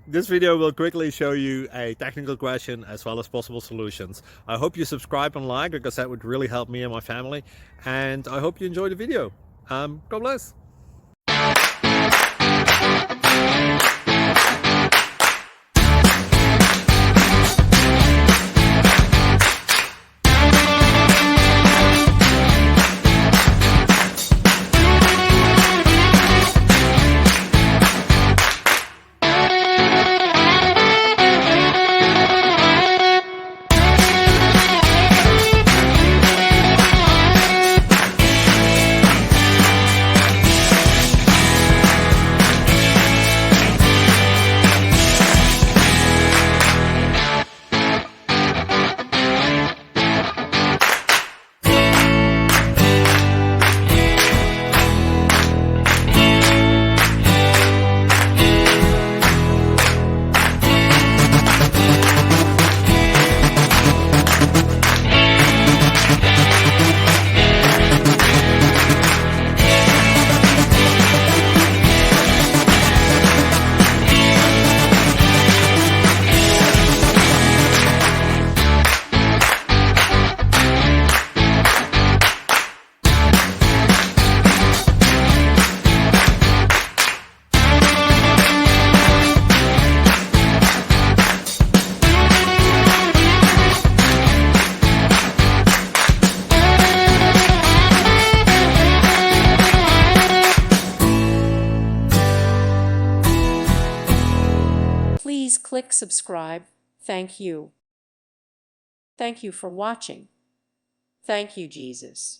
This video will quickly show you a technical question as well as possible solutions. I hope you subscribe and like, because that would really help me and my family. And I hope you enjoy the video. God bless. Please click subscribe. Thank you. Thank you for watching. Thank you, Jesus.